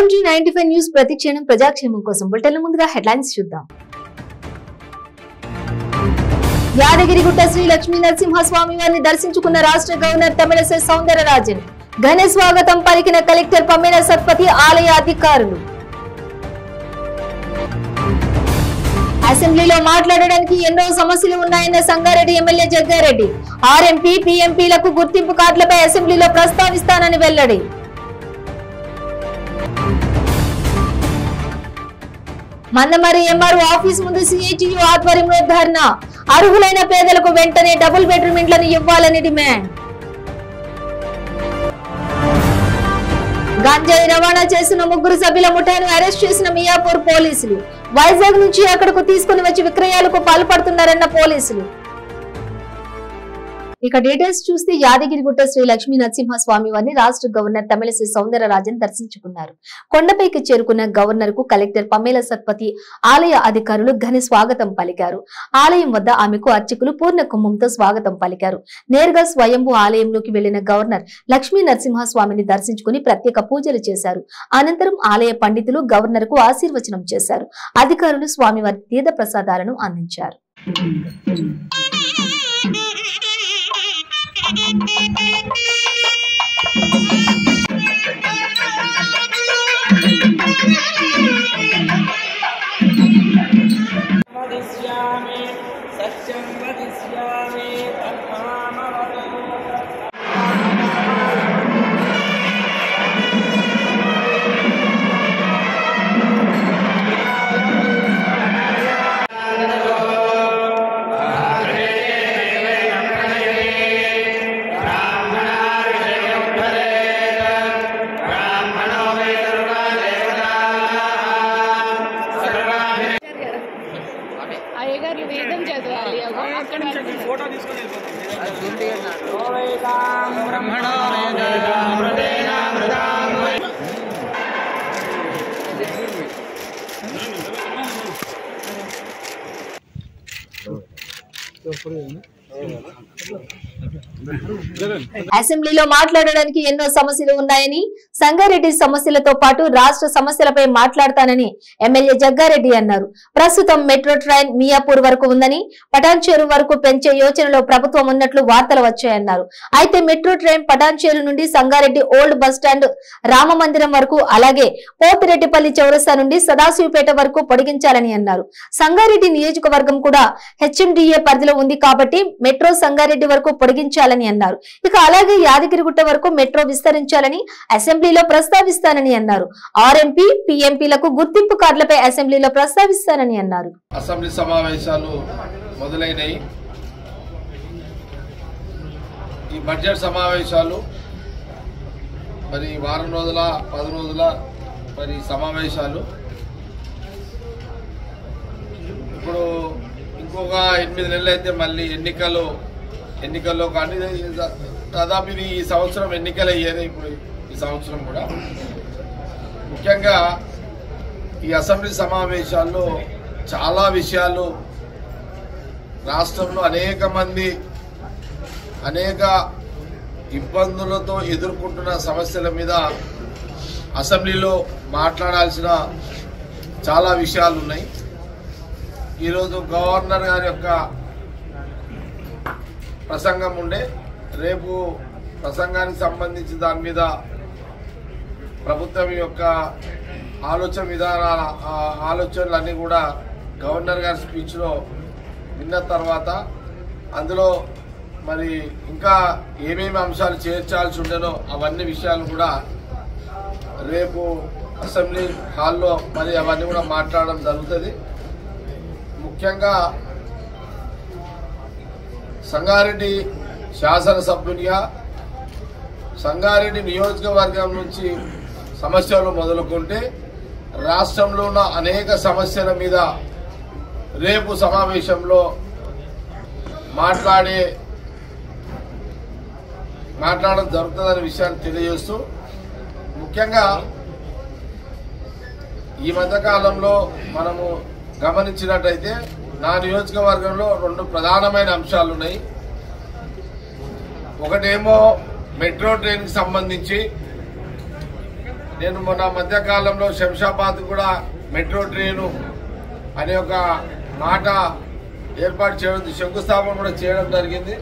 RMG95 news ప్రతిక్షణం ప్రజాక్షేమం కోసం bulletin ముందుగా హెడ్లైన్స్ చూద్దాం. యాదగిరిగుట్ట శ్రీ లక్ష్మీ నరసింహస్వామి వారిని దర్శించుకున్న రాష్ట్ర గవర్నర్ తమిళసై సౌందరరాజన్. ఘన స్వాగతం పలికిన కలెక్టర్ పమ్మేల సత్పతి ఆలయ అధికారులు. అసెంబ్లీలో మాట్లాడడానికి ఎన్నో సమస్యలు ఉన్నాయన్న సంగారెడ్డి ఎమ్మెల్యే జగ్గారెడ్డి. ఆర్ఎంపీ పీఎంపీలకు గుర్తింపు కార్డులపై అసెంబ్లీలో ప్రస్తావిస్తానని వెల్లడి. మందమరి ఎంఆర్ఓ ఆఫీస్ ముందు సిఐటియు ఆధ్వర్యంలో ధర్నా. అర్హులైన పేదలకు వెంటనే డబుల్ బెడ్రూమ్ ఇండ్లను ఇవ్వాలని డిమాండ్. గంజాయి రవాణా చేసిన 3 సభ్యుల ముఠాను అరెస్ట్ చేసిన మియాపూర్ పోలీసులు. వైజాగ్ నుంచి అక్కడకు తీసుకుని వచ్చి విక్రయాలకు పాల్పడుతున్నారన్న పోలీసులు. ఇక డీటెయిల్స్ చూస్తే యాదగిరిగుట్ట శ్రీ లక్ష్మీ నరసింహస్వామి వారిని రాష్ట్ర గవర్నర్ తమిళసై సౌందరరాజన్ దర్శించుకున్నారు. కొండపైకి చేరుకున్న గవర్నర్ కు కలెక్టర్ పమ్మేల సత్పతి ఆలయ అధికారులు ఘన స్వాగతం పలికారు. ఆలయం వద్ద ఆమెకు అర్చకులు పూర్ణ కుంభంతో స్వాగతం పలికారు. నేరుగా స్వయంభూ ఆలయంలోకి వెళ్లిన గవర్నర్ లక్ష్మీ నరసింహస్వామిని దర్శించుకుని ప్రత్యేక పూజలు చేశారు. అనంతరం ఆలయ పండితులు గవర్నర్ కు ఆశీర్వచనం చేశారు. అధికారులు స్వామివారి తీర్థ ప్రసాదాలను అందించారు. అసెంబ్లీలో మాట్లాడడానికి ఎన్నో సమస్యలు ఉన్నాయని, సంగారెడ్డి సమస్యలతో పాటు రాష్ట్ర సమస్యలపై మాట్లాడతానని ఎమ్మెల్యే జగ్గారెడ్డి అన్నారు. ప్రస్తుతం మెట్రో ట్రైన్ మియాపూర్ వరకు ఉందని, పటాన్చేరు వరకు పెంచే యోచనలో ప్రభుత్వం ఉన్నట్లు వార్తలు వచ్చాయన్నారు. అయితే మెట్రో ట్రైన్ పటాన్చేరు నుండి సంగారెడ్డి ఓల్డ్ బస్టాండ్ రామ మందిరం వరకు, అలాగే పోతిరెడ్డిపల్లి చౌరస్తా నుండి సదాశివపేట వరకు పొడిగించాలని అన్నారు. సంగారెడ్డి నియోజకవర్గం కూడా హెచ్ఎండిఏ పరిధిలో ఉంది కాబట్టి మెట్రో సంగారెడ్డి వరకు పొడిగించాలని అన్నారు. ఇక అలాగే యాదగిరిగుట్ట వరకు మెట్రో విస్తరించాలని అసెంబ్లీలో ప్రస్తావిస్తానని అన్నారు. ఆర్ఎంపీ పీఎంపీలకు గుర్తింపు కార్డులపై అసెంబ్లీలో ప్రస్తావిస్తానని అన్నారు. అసెంబ్లీ సమావేశాలు మొదలైనవి. ఈ బడ్జెట్ సమావేశాలు మరి వారం రోజుల 10 రోజుల మరి సమావేశాలు. ఇప్పుడు ఇంకొక 8 నెలలు అయితే మళ్ళీ ఎన్నికల్లో కానీ దాదాపు ఇది ఈ సంవత్సరం ఎన్నికలు అయ్యేది. ఇప్పుడు ఈ సంవత్సరం కూడా ముఖ్యంగా ఈ అసెంబ్లీ సమావేశాల్లో చాలా విషయాలు రాష్ట్రంలో అనేక మంది అనేక ఇబ్బందులతో ఎదుర్కొంటున్న సమస్యల మీద అసెంబ్లీలో మాట్లాడాల్సిన చాలా విషయాలు ఉన్నాయి. ఈరోజు గవర్నర్ గారి యొక్క ప్రసంగం ఉండే, రేపు ప్రసంగానికి సంబంధించి దాని మీద ప్రభుత్వం యొక్క ఆలోచనలన్నీ కూడా గవర్నర్ గారి స్పీచ్లో విన్న తర్వాత అందులో మరి ఇంకా ఏమేమి అంశాలు చేర్చాల్సి ఉండేనో అవన్నీ విషయాలు కూడా రేపు అసెంబ్లీ హాల్లో మరి అవన్నీ కూడా మాట్లాడడం జరుగుతుంది. ముఖ్యంగా సంగారెడ్డి శాసనసభ్యునిగా సంగారెడ్డి నియోజకవర్గం నుంచి సమస్యలు మొదలుకుంటే రాష్ట్రంలో ఉన్న అనేక సమస్యల మీద రేపు సమావేశంలో మాట్లాడడం జరుగుతుందనే విషయాన్ని తెలియజేస్తూ, ముఖ్యంగా ఈ మధ్యకాలంలో మనము గమనించినట్టయితే నా నియోజకవర్గంలో 2 ప్రధానమైన అంశాలు ఉన్నాయి. ఒకటేమో మెట్రో ట్రైన్కి సంబంధించి నేను మొన్న మధ్యకాలంలో శంషాబాద్ కూడా మెట్రో ట్రైను అనే ఒక మాట ఏర్పాటు చేయడం, శంకుస్థాపన కూడా చేయడం జరిగింది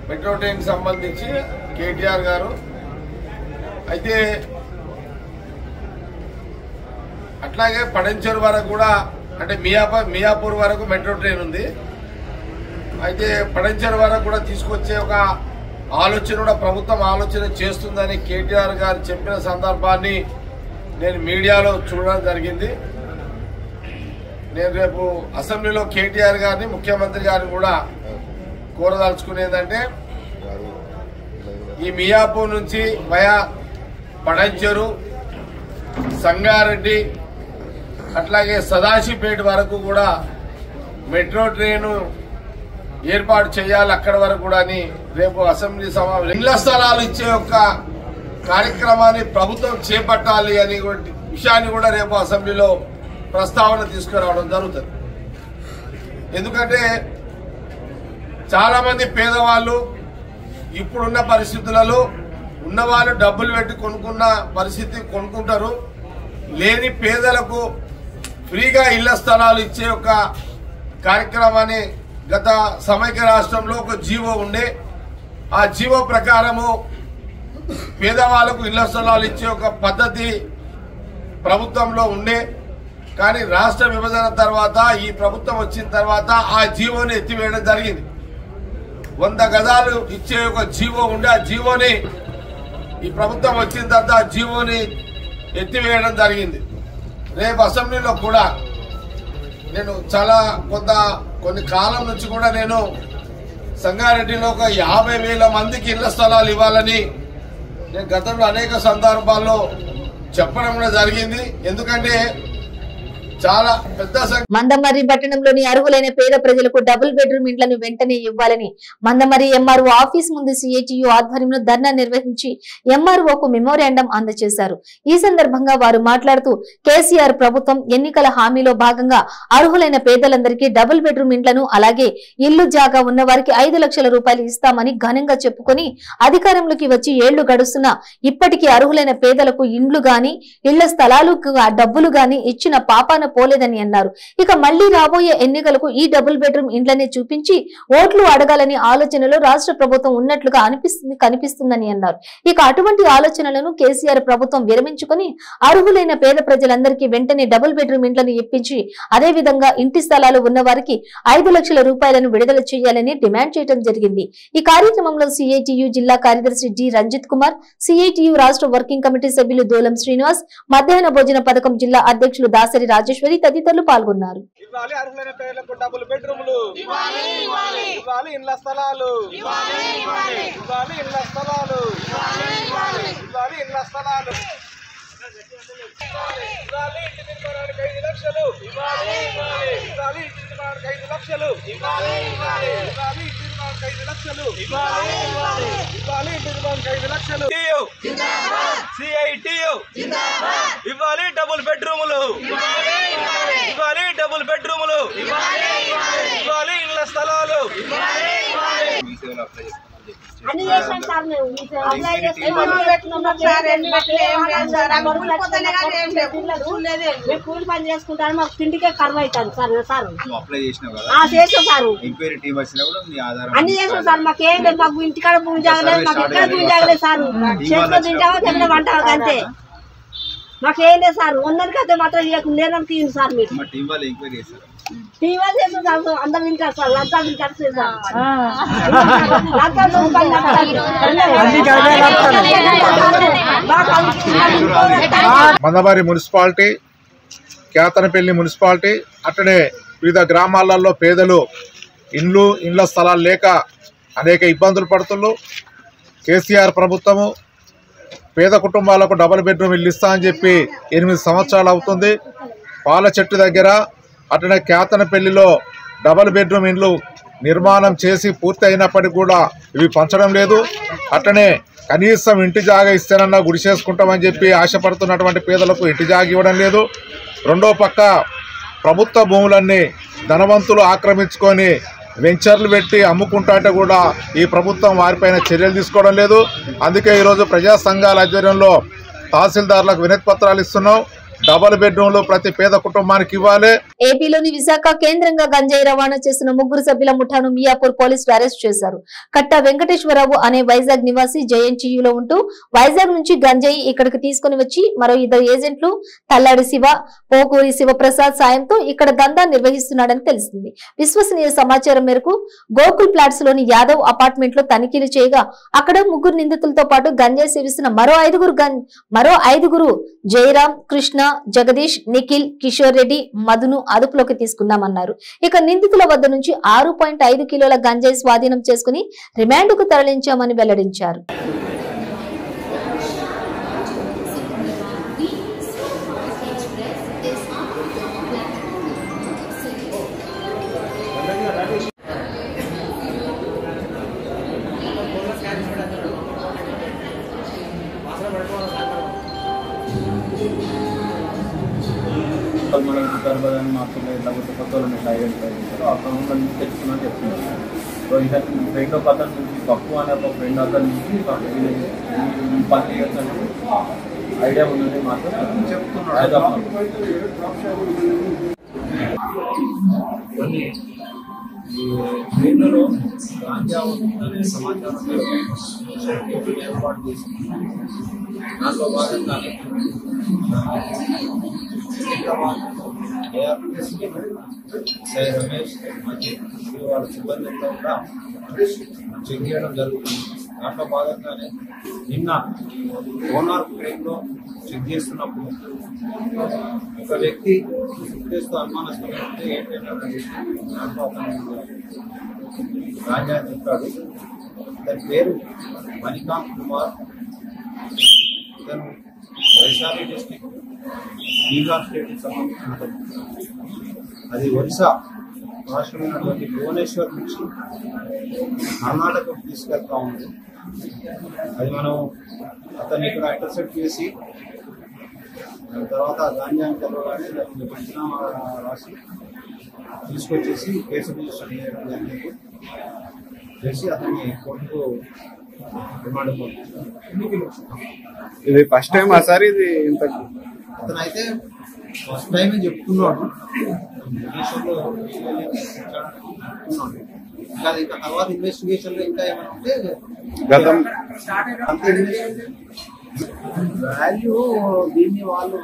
మెట్రో ట్రైన్కి సంబంధించి కేటీఆర్ గారు. అయితే అట్లాగే పడంచెరు వరకు కూడా, అంటే మియాపూర్ వరకు మెట్రో ట్రైన్ ఉంది. అయితే పడంచెరు వరకు కూడా తీసుకొచ్చే ఒక ఆలోచన కూడా ప్రభుత్వం ఆలోచన చేస్తుందని కేటీఆర్ గారు చెప్పిన సందర్భాన్ని నేను మీడియాలో చూడడం జరిగింది. నేను రేపు అసెంబ్లీలో కేటీఆర్ గారిని, ముఖ్యమంత్రి గారిని కూడా కోరదలుచుకునేదంటే, ఈ మియాపూర్ నుంచి వయా పడంచెరు, సంగారెడ్డి, అట్లాగే సదాశివపేట వరకు కూడా మెట్రో ట్రైను ఏర్పాటు చేయాలి, అక్కడి వరకు కూడా అని రేపు అసెంబ్లీ సమావేశం ఇళ్ల స్థలాలు ఇచ్చే ఒక కార్యక్రమాన్ని ప్రభుత్వం చేపట్టాలి అనే విషయాన్ని కూడా రేపు అసెంబ్లీలో ప్రస్తావన తీసుకురావడం జరుగుతుంది. ఎందుకంటే చాలా మంది పేదవాళ్ళు ఇప్పుడున్న పరిస్థితులలో ఉన్నవాళ్ళు డబ్బులు పెట్టి కొనుక్కున్న పరిస్థితి కొనుక్కుంటారు. లేని పేదలకు ఫ్రీగా ఇళ్ల స్థలాలు ఇచ్చే ఒక కార్యక్రమాన్ని గత సమైక్య రాష్ట్రంలో ఒక జీవో ఉండే, ఆ జీవో ప్రకారము పేదవాళ్లకు ఇళ్ల స్థలాలు ఇచ్చే ఒక పద్ధతి ప్రభుత్వంలో ఉండే. కానీ రాష్ట్ర విభజన తర్వాత ఈ ప్రభుత్వం వచ్చిన తర్వాత ఆ జీవోని ఎత్తివేయడం జరిగింది. 100 గజాలు ఇచ్చే ఒక జీవో ఉండే, ఆ జీవోని ఈ ప్రభుత్వం వచ్చిన తర్వాత ఆ జీవోని ఎత్తివేయడం జరిగింది. రేపు అసెంబ్లీలో కూడా నేను కొన్ని కాలం నుంచి కూడా నేను సంగారెడ్డిలో ఒక 50,000 మందికి ఇళ్ల స్థలాలు ఇవ్వాలని నేను గతంలో అనేక సందర్భాల్లో చెప్పడం కూడా జరిగింది. ఎందుకంటే చాలా పెద్ద మందమర్రి పట్టణంలోని అర్హులైన పేద ప్రజలకు డబుల్ బెడ్రూమ్ ఇండ్లను వెంటనే ఇవ్వాలని మందమర్రి ఎంఆర్ఓ ఆఫీస్ ముందు సిఐటియు ఆధ్వర్యంలో ధర్నా నిర్వహించి ఎంఆర్ఓకు మెమోరాండం అందజేశారు. ఈ సందర్భంగా వారు మాట్లాడుతూ కేసీఆర్ ప్రభుత్వం ఎన్నికల హామీలో భాగంగా అర్హులైన పేదలందరికీ డబుల్ బెడ్రూమ్ ఇండ్లను, అలాగే ఇల్లు జాగా ఉన్న వారికి 5 లక్షల రూపాయలు ఇస్తామని ఘనంగా చెప్పుకొని అధికారంలోకి వచ్చి ఏళ్లు గడుస్తున్నా ఇప్పటికీ అర్హులైన పేదలకు ఇండ్లు గాని ఇళ్ల స్థలాలు డబ్బులు గాని ఇచ్చిన పాపాన పోలేదని అన్నారు. ఇక మళ్లీ రాబోయే ఎన్నికలకు ఈ డబుల్ బెడ్రూమ్ ఇండ్లనే చూపించి ఓట్లు అడగాలని ఆలోచనలో రాష్ట్ర ప్రభుత్వం ఉన్నట్లుగా కనిపిస్తుందని అన్నారు. ఇక అటువంటి ఆలోచనలను కేసీఆర్ ప్రభుత్వం విరమించుకుని అర్హులైన పేద ప్రజలందరికీ వెంటనే డబుల్ బెడ్రూమ్ ఇండ్లను ఇప్పించి అదే విధంగా ఇంటి స్థలాలు ఉన్న వారికి 5 లక్షల రూపాయలను విడుదల చేయాలని డిమాండ్ చేయడం జరిగింది. ఈ కార్యక్రమంలో సిఐటియు జిల్లా కార్యదర్శి డి రంజిత్ కుమార్, సిఐటియు రాష్ట్ర వర్కింగ్ కమిటీ సభ్యులు దోలం శ్రీనివాస్, మధ్యాహ్న భోజన పథకం జిల్లా అధ్యక్షులు దాసరి రాజేశ్వరి తదితరులు పాల్గొన్నారు. ఇవ్వాలి డబుల్ బెడ్రూములు, ఇవ్వాలి డబుల్ బెడ్రూములు, ఇవ్వాలి ఇళ్ల స్థలాలు. అన్ని చేసాం సార్, మేము అప్లై మేము కూలి పని చేసుకుంటాను, మాకు తిండికే కరువు అవుతుంది సార్. సార్ చేసాం సార్, అన్ని చేసాం సార్. మాకేం లేదు, మాకు ఇంటికాడ భూమి జాగలేదు, మాకు ఎక్కడ భూమి జాగలేదు సార్. చేసుకొని తింటామో తిన్న వంట అంతే, మాకేం లేదు సార్. ఉన్నదికైతే మాత్రం లేదని తీయండి సార్. మీరు టీవీ చేసాం సార్, అందరు వింటారు సార్. లంచా వింటారు మందమర్రి మున్సిపాలిటీ, కేతనపల్లి మున్సిపాలిటీ, అట్లనే వివిధ గ్రామాలలో పేదలు ఇండ్ల స్థలాలు లేక అనేక ఇబ్బందులు పడుతున్నారు. కేసీఆర్ ప్రభుత్వము పేద కుటుంబాలకు డబుల్ బెడ్రూమ్ ఇల్లు ఇస్తా అని చెప్పి 8 సంవత్సరాలు అవుతుంది. పాల చెట్టు దగ్గర అట్లనే కేతనపల్లిలో డబుల్ బెడ్రూమ్ ఇండ్లు నిర్మాణం చేసి పూర్తి అయినప్పటికీ కూడా ఇవి పంచడం లేదు. అట్లనే కనీసం ఇంటి జాగా ఇస్తేనన్నా గుడి చేసుకుంటామని చెప్పి ఆశపడుతున్నటువంటి పేదలకు ఇంటి జాగా ఇవ్వడం లేదు. రెండో పక్క ప్రభుత్వ భూములన్నీ ధనవంతులు ఆక్రమించుకొని వెంచర్లు పెట్టి అమ్ముకుంటుంటే కూడా ఈ ప్రభుత్వం వారిపైన చర్యలు తీసుకోవడం లేదు. అందుకే ఈరోజు ప్రజా సంఘాల ఆధ్వర్యంలో తహసీల్దార్లకు వినతి పత్రాలు ఇస్తున్నాం. డబుల్ బెడ్రూమ్లు ప్రతి పేద కుటుంబానికి ఇవ్వాలి. ఏపీలోని విశాఖ కేంద్రంగా గంజాయి రవాణా చేసిన 3 సభ్యుల ముఠాను మియాపూర్ పోలీసులు అరెస్ట్ చేశారు. కట్ట వెంకటేశ్వరరావు అనే వైజాగ్ నివాసి జేఎన్టీయూలో ఉంటూ వైజాగ్ నుంచి గంజాయి ఇక్కడికి తీసుకుని వచ్చి మరో 2 ఏజెంట్లు తల్లాడి శివ, పోకూరి శివప్రసాద్ సాయంతో ఇక్కడ దందా నిర్వహిస్తున్నాడని తెలిసింది. విశ్వసనీయ సమాచారం మేరకు గోకుల్ ప్లాట్స్ లోని యాదవ్ అపార్ట్మెంట్ లో తనిఖీలు చేయగా అక్కడ 3 నిందితులతో పాటు గంజాయి సేవిస్తున్న మరో ఐదుగురు జయరాం, కృష్ణ, జగదీష్, నిఖిల్, కిషోర్ రెడ్డి, మధును అదుపులోకి తీసుకున్నామన్నారు. ఇక నిందితుల వద్ద నుంచి 6.5 కిలోల గంజాయి స్వాధీనం చేసుకుని రిమాండ్ కు తరలించామని వెల్లడించారు. మనం గర్భధాన్ని మాత్రమే లేకపోతే కొత్త వాళ్ళని ఐడెంటిఫై చేశారు. ఆ క్రమంలో నుంచి తెచ్చుకున్నాను చెప్తున్నారు. సో ఇతను ఫ్రెండ్ ఒక అతను నుంచి పప్పు అనే ఒక ఫ్రెండ్ అతను నుంచి 40 ఇయర్స్ అనేది ఐడియా ఉందని మాత్రం చెప్తున్నాడు. కొన్ని ట్రైన్లలో గాంజా ఉందనే సమాచారం ఏర్పాటు చేసింది. దాంట్లో భాగంగానే రమేష్ వాళ్ళ సిబ్బందితో కూడా చెక్ చేయడం జరుగుతుంది. దాంట్లో భాగంగానే నిన్న ఓనార్ ట్రైన్లో చెక్ చేస్తున్నప్పుడు ఒక వ్యక్తి చేస్తూ అనుమానాస్పదంగా ఉంటే ఏంటంటే దాంట్లో అతను రాజా చెప్పాడు. దాని పేరు మణికాంత్ కుమార్. ఇతను వైశాలి డిస్ట్రిక్ట్ బీహార్ స్టేట్కి సంబంధించిన అది ఒరిస్సా రాష్ట్రమైనటువంటి భువనేశ్వర్ నుంచి కర్ణాటకకు తీసుకెళ్తా ఉంది. అది మనం అతన్ని ఇక్కడ ఇంటర్సెప్ట్ చేసి దాని తర్వాత గాంజాని తెలవగానే దాన్ని పంచనామా రాసి తీసుకొచ్చేసి కేసు రిజిస్టర్ చేయడం జరిగింది. చేసి అతన్ని కోర్టుకు రిమాండ్ పంపించారు. ఇది ఫస్ట్ టైం సార్ ఇది ఇంత అతను అయితే ఫస్ట్ టైం చెప్తున్నాడు. ఇంకా తర్వాత ఇన్వెస్టిగేషన్ లో ఇంకా ఏమైనా ఉంటే గతం వాల్యూ దీన్ని వాళ్ళు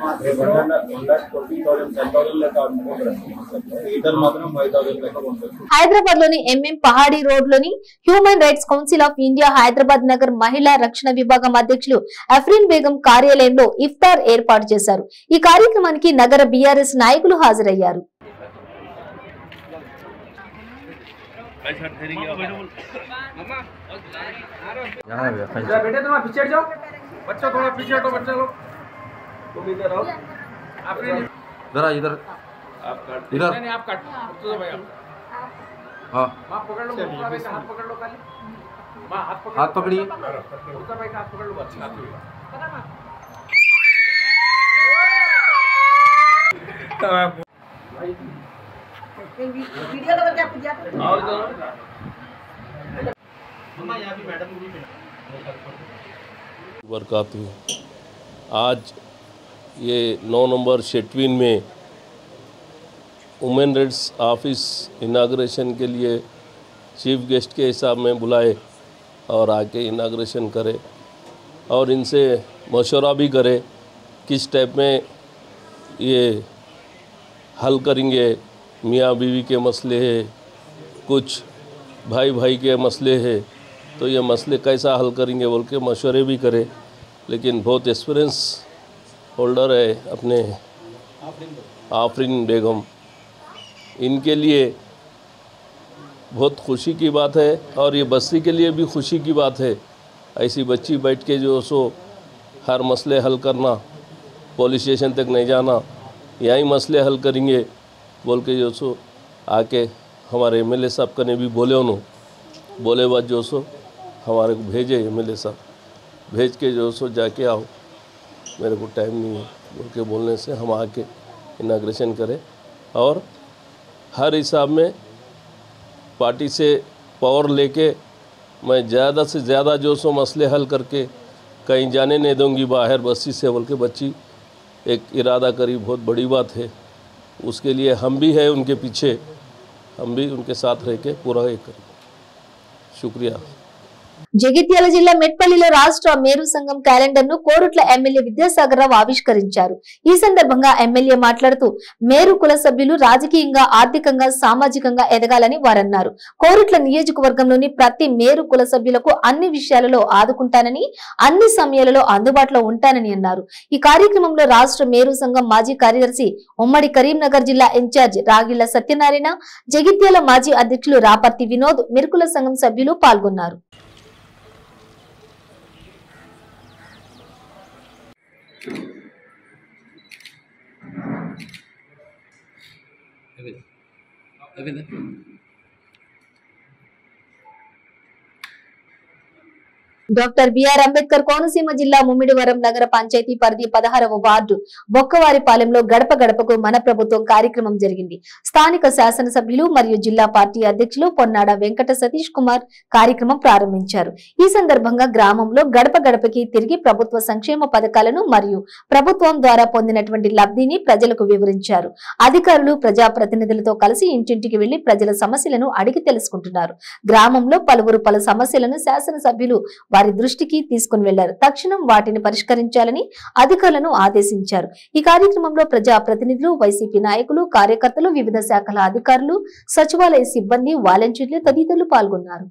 హైదరాబాద్ లోని ఎంఎం పహాడీ రోడ్ లోని human rights council of India Hyderabad Nagar మహిళా రక్షణ విభాగం అధ్యక్షులు అఫ్రీన్ బేగం కార్యాలయంలో ఇఫ్తార్ ఏర్పాటు చేశారు. ఈ కార్యక్రమానికి నగర బీఆర్ఎస్ నాయకులు హాజరయ్యారు. बच्चों थोड़ा पीछे हटो, बच्चा लोग तुम इधर आओ। आप जरा इधर इधर नहीं आप काट तो भाई आप हाँ मां पकड़ लो, भाई का हाथ पकड़ लो, खाली मां हाथ पकड़िए, उसका भाई का हाथ पकड़ लो, बस हाथ वीडियो लगा क्या पूजा और इधर मम्मा यहाँ भी मैडम भी बरकातहू। आज ये 9 नंबर शेटविन में वुमेन राइट्स ऑफिस इनाग्रेशन के लिए चीफ गेस्ट के हिसाब में बुलाए और आके इनाग्रेशन करे और इनसे मशवरा भी करे किस टाइप में ये हल करेंगे। मियाँ बीवी के मसले है, कुछ भाई भाई के मसले है, तो ये मसले कैसा हल करेंगे बोल के मशवरे भी करे। लेकिन बहुत एक्सपीरियंस होल्डर है अपने आफरीन बेगम, इनके लिए बहुत खुशी की बात है और ये बस्ती के लिए भी खुशी की बात है। ऐसी बच्ची बैठ के जो सो हर मसले हल करना, पुलिस स्टेशन तक नहीं जाना, यही मसले हल करेंगे बोल के जो सो आके हमारे एमएलए साहब का ने भी बोले उन्होंने बोले बाद जो सो हमारे को भेजे एमएलए साहब, भेज के जो सो जाके आओ, मेरे को टाइम नहीं है बोल के बोलने से हम आके इनाग्रेशन करें और हर हिसाब में पार्टी से पावर लेके मैं ज़्यादा से ज़्यादा जो सो मसले हल करके कहीं जाने नहीं दूंगी बाहर बस्ती से बोल के बच्ची एक इरादा करी, बहुत बड़ी बात है। उसके लिए हम भी हैं उनके पीछे, हम भी उनके साथ रह के पूरा ये करें। शुक्रिया। జగిత్యాల జిల్లా మెట్పల్లిలో రాష్ట్ర మేరు సంఘం క్యాలెండర్ ను కోరుట్ల ఎమ్మెల్యే విద్యాసాగర్ రావు ఆవిష్కరించారు. ఈ సందర్భంగా ఎమ్మెల్యే మాట్లాడుతూ మేరు కుల సభ్యులు రాజకీయంగా, ఆర్థికంగా, సామాజికంగా ఎదగాలని వారన్నారు. కోరుట్ల నియోజకవర్గంలోని ప్రతి మేరు కుల సభ్యులకు అన్ని విషయాలలో ఆదుకుంటానని, అన్ని సమయాలలో అందుబాటులో ఉంటానని అన్నారు. ఈ కార్యక్రమంలో రాష్ట్ర మేరు సంఘం మాజీ కార్యదర్శి ఉమ్మడి కరీంనగర్ జిల్లా ఇన్ఛార్జ్ రాగిళ్ల సత్యనారాయణ, జగిత్యాల మాజీ అధ్యక్షులు రాపర్తి వినోద్, మెరుకుల సంఘం సభ్యులు పాల్గొన్నారు. డాక్టర్ బిఆర్ అంబేద్కర్ కోనసీమ జిల్లా ముమ్మిడివరం నగర పంచాయతీ పరిధి 16వ వార్డు బొక్కవారిపాలెంలో గడప గడపకు మన ప్రభుత్వం కార్యక్రమం జరిగింది. స్థానిక శాసనసభ్యులు మరియు జిల్లా పార్టీ అధ్యక్షులు పొన్నాడ వెంకట సతీష్ కుమార్ కార్యక్రమం ప్రారంభించారు. ఈ సందర్భంగా గ్రామంలో గడప గడపకి తిరిగి ప్రభుత్వ సంక్షేమ పథకాలను మరియు ప్రభుత్వం ద్వారా పొందినటువంటి లబ్ధిని ప్రజలకు వివరించారు. అధికారులు ప్రజాప్రతినిధులతో కలిసి ఇంటింటికి వెళ్లి ప్రజల సమస్యలను అడిగి తెలుసుకుంటున్నారు. గ్రామంలో పలువురు పలు సమస్యలను శాసనసభ్యులు వారి దృష్టికి తీసుకుని వెళ్లారు. తక్షణం వాటిని పరిష్కరించాలని అధికారులను ఆదేశించారు. ఈ కార్యక్రమంలో ప్రజా ప్రతినిధులు, వైసీపీ నాయకులు, కార్యకర్తలు, వివిధ శాఖల అధికారులు, సచివాలయ సిబ్బంది, వాలంటీర్లు తదితరులు పాల్గొన్నారు.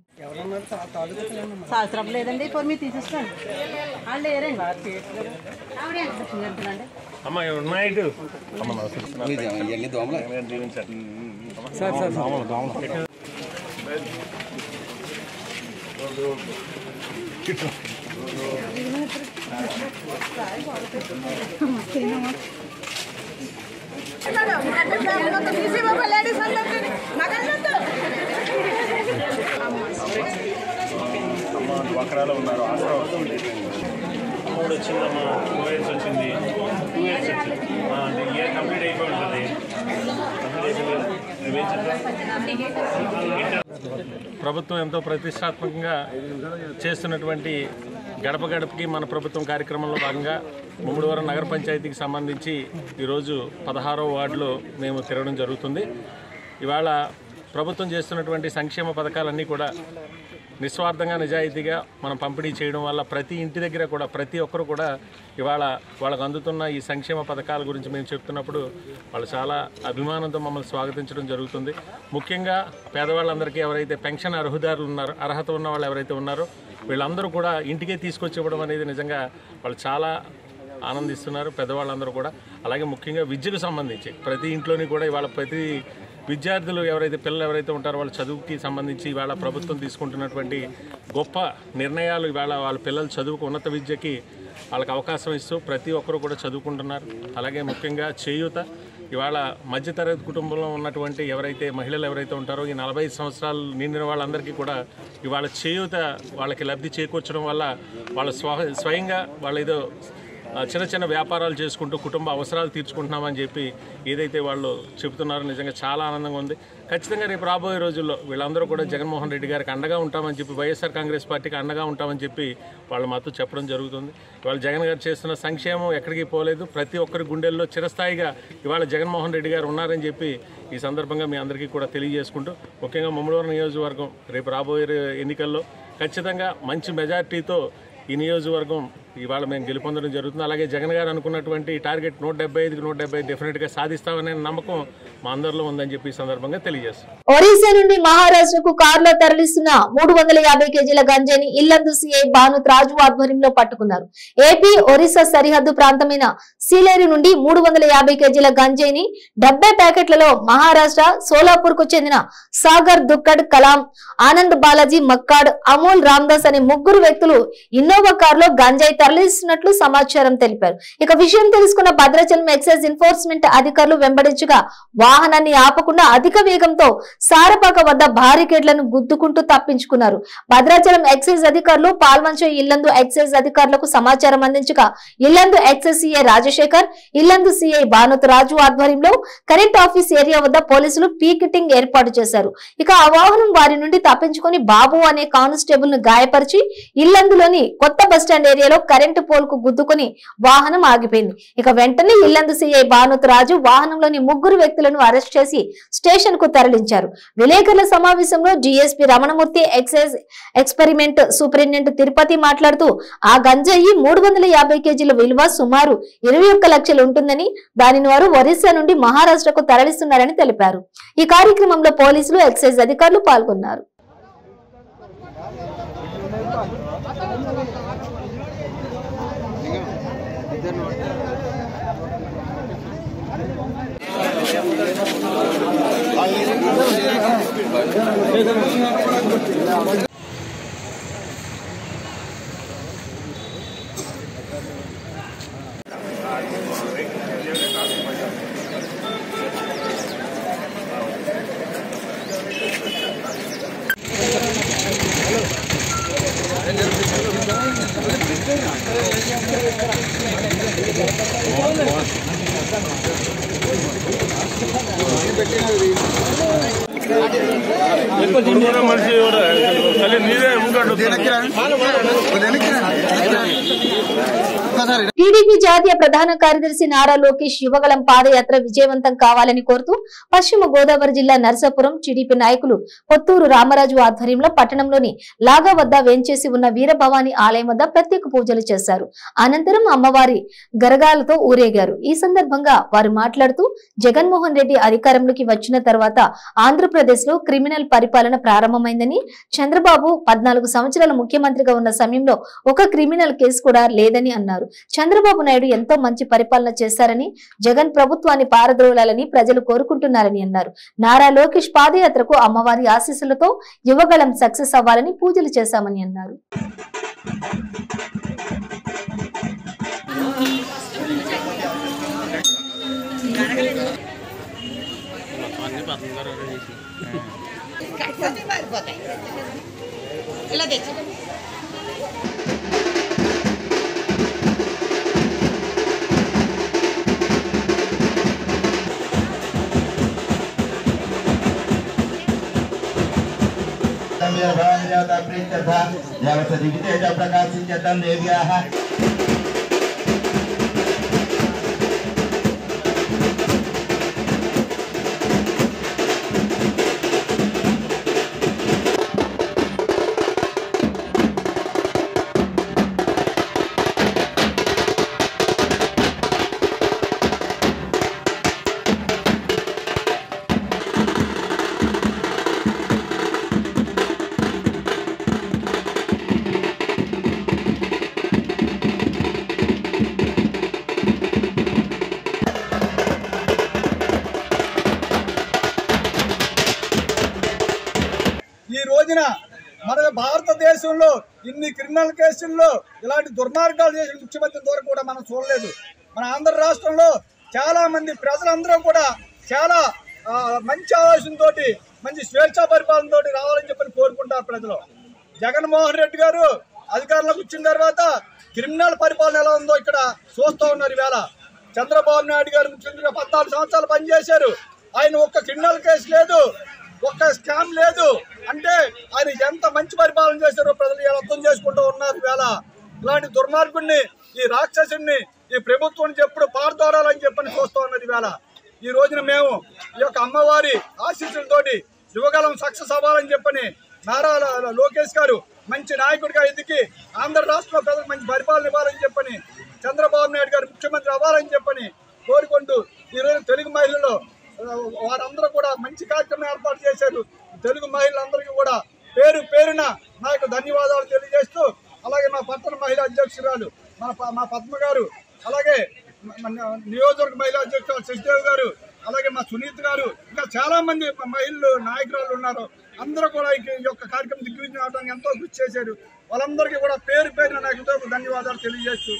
వకరాలో ఉన్నారు, ఆసరా వస్తుంది, అమౌంట్ వచ్చిందమ్మా, 2 years వచ్చింది, 2 years వచ్చింది, ఇయర్ కంప్లీట్ అయిపోయి ఉంటుంది. ప్రభుత్వం ఎంతో ప్రతిష్టాత్మకంగా చేస్తున్నటువంటి గడప గడపకి మన ప్రభుత్వం కార్యక్రమంలో భాగంగా ముమ్మిడివరం నగర పంచాయతీకి సంబంధించి ఈరోజు 16వ వార్డులో మేము తిరగడం జరుగుతుంది. ఇవాళ ప్రభుత్వం చేస్తున్నటువంటి సంక్షేమ పథకాలన్నీ కూడా నిస్వార్థంగా, నిజాయితీగా మనం పంపిణీ చేయడం వల్ల ప్రతి ఇంటి దగ్గర కూడా ప్రతి ఒక్కరు కూడా ఇవాళ వాళ్ళకు అందుతున్న ఈ సంక్షేమ పథకాల గురించి మేము చెప్తున్నప్పుడు వాళ్ళు చాలా అభిమానంతో మమ్మల్ని స్వాగతించడం జరుగుతుంది. ముఖ్యంగా పేదవాళ్ళందరికీ ఎవరైతే పెన్షన్ అర్హుదారులు ఉన్నారో, అర్హత ఉన్న వాళ్ళు ఎవరైతే ఉన్నారో వీళ్ళందరూ కూడా ఇంటికే తీసుకొచ్చి ఇవ్వడం అనేది నిజంగా వాళ్ళు చాలా ఆనందిస్తున్నారు పెద్దవాళ్ళందరూ కూడా. అలాగే ముఖ్యంగా విద్యకు సంబంధించి ప్రతి ఇంట్లోని కూడా ఇవాళ ప్రతి విద్యార్థులు ఎవరైతే పిల్లలు ఎవరైతే ఉంటారో వాళ్ళ చదువుకి సంబంధించి ఇవాళ ప్రభుత్వం తీసుకుంటున్నటువంటి గొప్ప నిర్ణయాలు ఇవాళ వాళ్ళ పిల్లల చదువుకు, ఉన్నత విద్యకి వాళ్ళకి అవకాశం ఇస్తూ ప్రతి ఒక్కరు కూడా చదువుకుంటున్నారు. అలాగే ముఖ్యంగా చేయూత ఇవాళ మధ్యతరగతి కుటుంబంలో ఉన్నటువంటి ఎవరైతే మహిళలు ఎవరైతే ఉంటారో ఈ 45 సంవత్సరాలు నిండిన వాళ్ళందరికీ కూడా ఇవాళ చేయూత వాళ్ళకి లబ్ధి చేకూర్చడం వల్ల వాళ్ళ స్వయంగా వాళ్ళు ఏదో చిన్న చిన్న వ్యాపారాలు చేసుకుంటూ కుటుంబ అవసరాలు తీర్చుకుంటున్నామని చెప్పి ఏదైతే వాళ్ళు చెబుతున్నారో నిజంగా చాలా ఆనందంగా ఉంది. ఖచ్చితంగా రేపు రాబోయే రోజుల్లో వీళ్ళందరూ కూడా జగన్మోహన్ రెడ్డి గారికి అండగా ఉంటామని చెప్పి, వైఎస్ఆర్ కాంగ్రెస్ పార్టీకి అండగా ఉంటామని చెప్పి వాళ్ళు మాతో చెప్పడం జరుగుతుంది. ఇవాళ జగన్ గారు చేస్తున్న సంక్షేమం ఎక్కడికి పోలేదు, ప్రతి ఒక్కరి గుండెల్లో చిరస్థాయిగా ఇవాళ జగన్మోహన్ రెడ్డి గారు ఉన్నారని చెప్పి ఈ సందర్భంగా మీ అందరికీ కూడా తెలియజేసుకుంటూ, ముఖ్యంగా ముమ్మిడివరం నియోజకవర్గం రేపు రాబోయే ఎన్నికల్లో ఖచ్చితంగా మంచి మెజార్టీతో ఈ నియోజకవర్గం ఇవాళ మేము గెలుపొందడం జరుగుతుంది. అలాగే జగన్ గారు అనుకున్నటువంటి టార్గెట్ 175కి 170 డెఫినెట్గా సాధిస్తామనే నమ్మకం మా అందరిలో ఉందని చెప్పి ఈ సందర్భంగా తెలియజేస్తాం. ఒడిశా నుండి మహారాష్ట్రకు కారులో తరలిస్తున్న 350 కేజీల గంజాయిని ఇల్లందు సిఐ భానుత్ రాజు ఆధ్వర్యంలో పట్టుకున్నారు. ఏపీ ఒరిస్సా సరిహద్దు ప్రాంతమైన సీలేరు నుండి 350 కేజీల గంజాయిని 70 ప్యాకెట్లలో మహారాష్ట్ర సోలాపూర్ కు చెందిన సాగర్ దుక్కడ్, కలాం, ఆనంద్ బాలాజీ మక్కాడ్, అమోల్ రామ్దాస్ అనే 3 వ్యక్తులు ఇన్నోవా కారులో గంజాయి తరలిస్తున్నట్లు సమాచారం తెలిపారు. ఇక విషయం తెలుసుకున్న భద్రాచలం ఎక్సైజ్ ఎన్ఫోర్స్మెంట్ అధికారులు వెంబడించగా వాహనాన్ని ఆపకుండా అధిక వేగంతో సారపాక వద్ద బారికేడ్లను గుద్దుకుంటూ తప్పించుకున్నారు. భద్రాచలం ఎక్సైజ్ అధికారులు పాల్వంచ ఇల్లందు ఎక్సైజ్ అధికారులకు సమాచారం అందించగా Yellandu excise CI Rajasekhar, Yellandu CI Bhanoth Raju ఆధ్వర్యంలో కరెంట్ ఆఫీస్ ఏరియా వద్ద పోలీసులు పీకెటింగ్ ఏర్పాటు చేశారు. ఇక ఆ వాహనం వారి నుండి తప్పించుకుని బాబు అనే కానిస్టేబుల్ ను గాయపరిచి ఇల్లందులోని కొత్త బస్టాండ్ ఏరియాలో కరెంటు పోల్ కు గుద్దుకుని వాహనం ఆగిపోయింది. ఇక వెంటనే ఇల్లందు సిఐ భానుత్ రాజు వాహనంలోని 3 వ్యక్తులను అరెస్ట్ చేసి స్టేషన్ కు తరలించారు. విలేకరుల సమావేశంలో DSP Ramanamurthy, excise experiment superintendent Tirupati మాట్లాడుతూ ఆ గంజాయి 350 కేజీల విలువ సుమారు 21 లక్షలు ఉంటుందని, దానిని వారు ఒరిస్సా నుండి మహారాష్ట్రకు తరలిస్తున్నారని తెలిపారు. ఈ కార్యక్రమంలో పోలీసులు, ఎక్సైజ్ అధికారులు పాల్గొన్నారు. టీడీపీ జాతీయ ప్రధాన కార్యదర్శి నారా లోకేష్ యువగళం పాదయాత్ర విజయవంతం కావాలని కోరుతూ పశ్చిమ గోదావరి జిల్లా నర్సాపురం టీడీపీ నాయకులు పొత్తూరు రామరాజు ఆధ్వర్యంలో పట్టణంలోని లాగా వద్ద వేంచేసి ఉన్న వీరభవాని ఆలయం వద్ద ప్రత్యేక పూజలు చేశారు. అనంతరం అమ్మవారి గరగాలతో ఊరేగారు. ఈ సందర్భంగా వారు మాట్లాడుతూ జగన్మోహన్ రెడ్డి అధికారంలోకి వచ్చిన తర్వాత ఆంధ్రప్రదేశ్ లో క్రిమినల్ పరిపాలన ప్రారంభమైందని, చంద్రబాబు 14 సంవత్సరాల ముఖ్యమంత్రిగా ఉన్న సమయంలో ఒక క్రిమినల్ కేసు కూడా లేదని అన్నారు. చంద్రబాబు నాయుడు ఎంతో మంచి పరిపాలన చేశారని, జగన్ ప్రభుత్వాన్ని పారద్రోలాలని ప్రజలు కోరుకుంటున్నారని అన్నారు. నారా లోకేష్ పాదయాత్రకు అమ్మవారి ఆశీస్సులతో యువగళం సక్సెస్ అవ్వాలని పూజలు చేశామని అన్నారు. మన భారతదేశంలో ఇన్ని క్రిమినల్ కేసుల్లో ఇలాంటి దుర్మార్గాలు చేసిన ముఖ్యమంత్రి వరకు కూడా మనం చూడలేదు. మన ఆంధ్ర రాష్ట్రంలో చాలా మంది ప్రజలందరూ కూడా చాలా మంచి ఆలోచనతో, మంచి స్వేచ్ఛా పరిపాలనతో రావాలని చెప్పని కోరుకుంటారు ప్రజలు. జగన్మోహన్ రెడ్డి గారు అధికారంలోకి వచ్చిన తర్వాత క్రిమినల్ పరిపాలన ఎలా ఉందో ఇక్కడ చూస్తూ ఉన్నారు. ఈవేళ చంద్రబాబు నాయుడు గారు ముఖ్యమంత్రిగా 14 సంవత్సరాలు పనిచేశారు. ఆయన ఒక్క క్రిమినల్ కేసు లేదు, ఒక్క స్కామ్ లేదు. అంటే ఆయన ఎంత మంచి పరిపాలన చేశారో ప్రజలు అర్థం చేసుకుంటూ ఉన్నారు. ఈవేళ ఇలాంటి దుర్మార్గుడిని, ఈ రాక్షసుడిని ఈ ప్రభుత్వం ఎప్పుడు పారదోరాలని చెప్పని చూస్తూ ఉన్నారు. ఈవేళ ఈ రోజున మేము ఈ యొక్క అమ్మవారి ఆశీస్సులతోటి యువగలం సక్సెస్ అవ్వాలని చెప్పని నారా లోకేష్ గారు మంచి నాయకుడిగా ఎదిగి ఆంధ్ర రాష్ట్రంలో ప్రజలకు మంచి పరిపాలన ఇవ్వాలని చెప్పని, చంద్రబాబు నాయుడు గారు ముఖ్యమంత్రి అవ్వాలని చెప్పని కోరుకుంటూ ఈరోజు తెలుగు మహిళలు వారందరూ కూడా మంచి కార్యక్రమం ఏర్పాటు చేశారు. తెలుగు మహిళలందరికీ కూడా పేరు పేరున నాకు ధన్యవాదాలు తెలియజేస్తూ, అలాగే మా పట్టణ మహిళా అధ్యక్షురాలు మా పద్మ గారు, అలాగే నియోజకవర్గ మహిళా అధ్యక్షురాలు శశిదేవ్ గారు, అలాగే మా సునీత్ గారు, ఇంకా చాలా మంది మహిళలు నాయకురాలు ఉన్నారు. అందరూ కూడా ఈ యొక్క కార్యక్రమం దిగ్విజయం అవడానికి ఎంతో కృషి చేశారు. వాళ్ళందరికీ కూడా పేరు పేరున నాకు ధన్యవాదాలు తెలియజేస్తూ,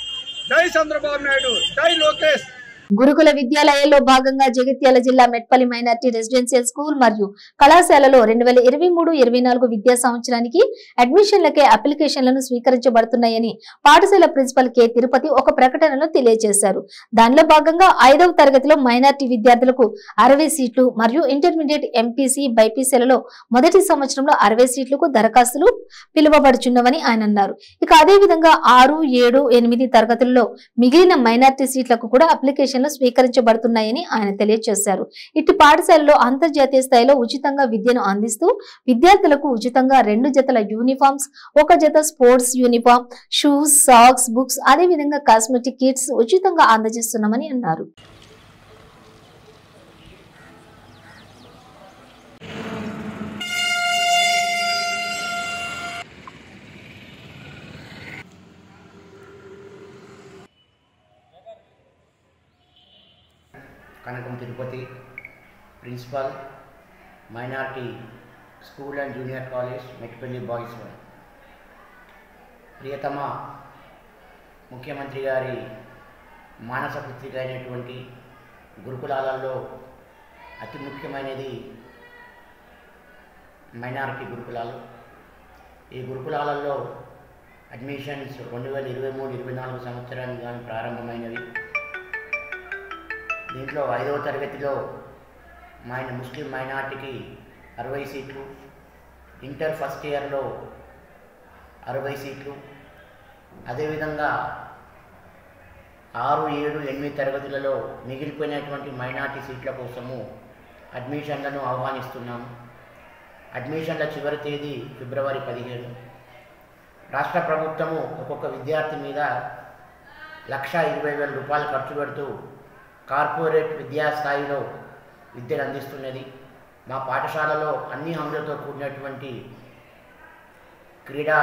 జై చంద్రబాబు నాయుడు, జై లోకేష్, గురుకుల విద్యాలయాల్లో భాగంగా జగిత్యాల జిల్లా మెట్పల్లి మైనార్టీ రెసిడెన్షియల్ స్కూల్ మరియు కళాశాలలో 2023-24 విద్యా సంవత్సరానికి అడ్మిషన్లకే అప్లికేషన్లను స్వీకరించబడుతున్నాయని పాఠశాల ప్రిన్సిపల్ కె తిరుపతి ఒక ప్రకటనలో తెలియజేశారు. దానిలో భాగంగా 5వ తరగతిలో మైనార్టీ విద్యార్థులకు 60 సీట్లు మరియు ఇంటర్మీడియట్ ఎంపీసీ బైపీసీలలో మొదటి సంవత్సరంలో 60 సీట్లకు దరఖాస్తులు పిలువబడుచున్నవని ఆయన అన్నారు. ఇక అదే విధంగా 6, 7, 8 తరగతుల్లో మిగిలిన మైనార్టీ సీట్లకు కూడా అప్లికేషన్ స్వీకరించబడుతున్నాయని ఆయన తెలియజేశారు. ఇటు పాఠశాలలో అంతర్జాతీయ స్థాయిలో ఉచితంగా విద్యను అందిస్తూ విద్యార్థులకు ఉచితంగా 2 జతల యూనిఫామ్స్, 1 జత sports uniform, shoes, socks, books, అదే విధంగా కాస్మెటిక్ కిట్స్ ఉచితంగా అందజేస్తున్నామని అన్నారు. Kanakam Tirupati, principal, minority school and junior college, Metpally boys 1. ప్రియతమ ముఖ్యమంత్రి గారి మానస పుత్రిక అయినటువంటి గురుకులాలలో అతి ముఖ్యమైనది మైనారిటీ గురుకులాలు. ఈ గురుకులాలలో అడ్మిషన్స్ 2023-24 సంవత్సరానికి కానీ ప్రారంభమైనవి. దీంట్లో 5వ తరగతిలో ముస్లిం మైనార్టీకి 60 సీట్లు, ఇంటర్ ఫస్ట్ ఇయర్లో 60 సీట్లు, అదేవిధంగా 6, 7, 8 తరగతులలో మిగిలిపోయినటువంటి మైనార్టీ సీట్ల కోసము అడ్మిషన్లను ఆహ్వానిస్తున్నాము. అడ్మిషన్ల చివరి తేదీ ఫిబ్రవరి 17. రాష్ట్ర ప్రభుత్వము ఒక్కొక్క విద్యార్థి మీద 1,20,000 రూపాయలు ఖర్చు పెడుతూ కార్పొరేట్ విద్యా స్థాయిలో విద్యను అందిస్తున్నది. మా పాఠశాలలో అన్ని హంగులతో కూడినటువంటి క్రీడా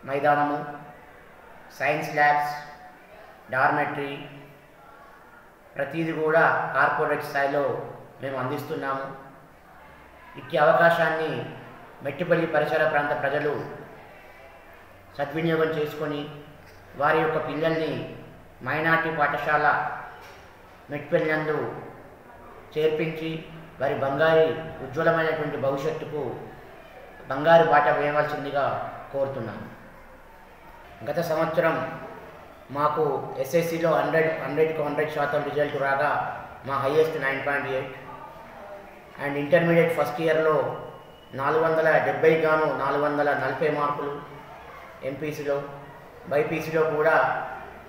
మైదానము, సైన్స్ ల్యాబ్స్, డార్మెటరీ ప్రతిదీ కూడా కార్పొరేట్ స్థాయిలో మేము అందిస్తున్నాము. ఇట్టి అవకాశాన్ని మెట్టిపల్లి పరిసర ప్రాంత ప్రజలు సద్వినియోగం చేసుకొని వారి యొక్క పిల్లల్ని మైనార్టీ పాఠశాల మెట్పల్లి నందు చేర్పించి వారి బంగారు ఉజ్వలమైనటువంటి భవిష్యత్తుకు బంగారు బాట వేయవలసిందిగా కోరుతున్నాను. గత సంవత్సరం మాకు ఎస్ఎస్సిలో 100కు 100% రిజల్ట్ రాగా మా హైయెస్ట్ 9.8 అండ్ ఇంటర్మీడియట్ ఫస్ట్ ఇయర్లో 470 గాను 440 మార్కులు, ఎంపీసీలో బైపీసీలో కూడా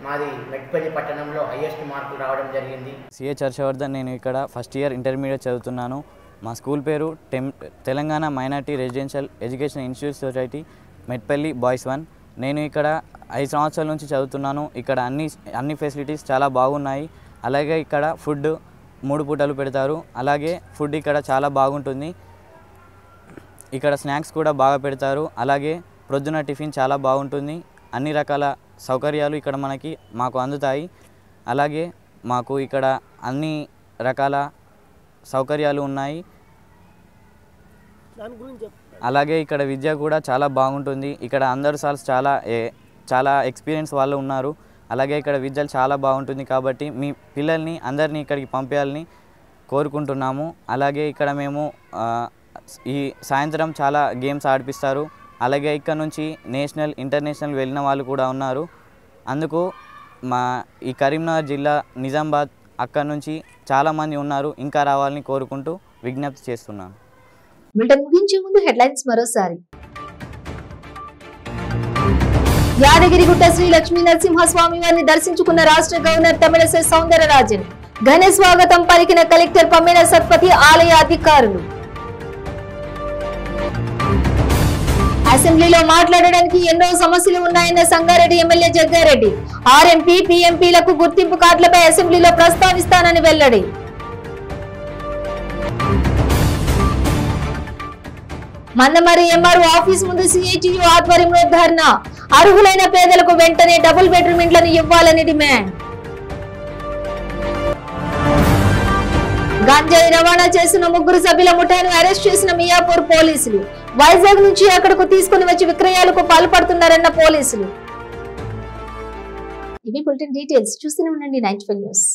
మాది మెట్పల్లి పట్టణంలో హైయెస్ట్ మార్కులు రావడం జరిగింది. సిహెచ్ హర్షవర్ధన్, నేను ఇక్కడ ఫస్ట్ ఇయర్ ఇంటర్మీడియట్ చదువుతున్నాను. మా స్కూల్ పేరు Telangana minority residential education institute society Metpalli boys 1. నేను ఇక్కడ 5 సంవత్సరాల నుంచి చదువుతున్నాను. ఇక్కడ అన్ని ఫెసిలిటీస్ చాలా బాగున్నాయి. అలాగే ఇక్కడ ఫుడ్ 3 పూటలు పెడతారు. అలాగే ఫుడ్ ఇక్కడ చాలా బాగుంటుంది. ఇక్కడ స్నాక్స్ కూడా బాగా పెడతారు. అలాగే ప్రొద్దున టిఫిన్ చాలా బాగుంటుంది. అన్ని రకాల సౌకర్యాలు ఇక్కడ మాకు అందుతాయి. అలాగే మాకు ఇక్కడ అన్ని రకాల సౌకర్యాలు ఉన్నాయి. అలాగే ఇక్కడ విద్య కూడా చాలా బాగుంటుంది. ఇక్కడ అందరు సార్స్ చాలా ఎక్స్పీరియన్స్ వాళ్ళు ఉన్నారు. అలాగే ఇక్కడ విద్య చాలా బాగుంటుంది. కాబట్టి మీ పిల్లల్ని అందరినీ ఇక్కడికి పంపించాలని కోరుకుంటున్నాము. అలాగే ఇక్కడ మేము ఈ సాయంత్రం చాలా గేమ్స్ ఆడిపిస్తారు. అలాగే ఇక్కడ నుంచి నేషనల్, ఇంటర్నేషనల్ వెళ్ళిన వాళ్ళు కూడా ఉన్నారు. అందుకు ఈ కరీంనగర్ జిల్లా నిజామాబాద్ అక్కడ నుంచి చాలామంది ఉన్నారు. ఇంకా రావాలని కోరుకుంటూ విజ్ఞప్తి చేస్తున్నాను. బులెటిన్ ముగించే ముందు హెడ్లైన్స్ మరోసారి. యాదగిరిగుట్ట శ్రీ లక్ష్మీ నరసింహస్వామి వారిని దర్శించుకున్న రాష్ట్ర గవర్నర్ తమిళసై సౌందరరాజన్. ఘన స్వాగతం పలికిన కలెక్టర్ పమ్మేన సత్పతి, ఆలయ అధికారులు. అసెంబ్లీలో మాట్లాడడానికి ఎన్నో సమస్యలు ఉన్నాయన్న సంగారెడ్డి ఎమ్మెల్యే జగ్గారెడ్డి. ఆర్ఎంపీ, పీఎంపీలకు గుర్తింపు కార్డులపై అసెంబ్లీలో ప్రస్తావిస్తానని వెల్లడి. మందమరి ఎంఆర్ఓ ఆఫీస్ ముందు సిఐటియు ఆధ్వర్యంలో ధర్నా. అర్హులైన పేదలకు వెంటనే డబుల్ బెడ్రూమ్ ఇండ్లను ఇవ్వాలని డిమాండ్. గంజాయి రవాణా చేసిన 3 సభ్యుల ముఠాను అరెస్ట్ చేసిన మియాపూర్ పోలీసులు. వైజాగ్ నుంచి అక్కడకు తీసుకుని వచ్చి విక్రయాలకు పాల్పడుతున్నారన్న పోలీసులు. ఇవి బులెటిన్ డీటెయిల్స్. చూస్తూనే ఉండండి 95 న్యూస్.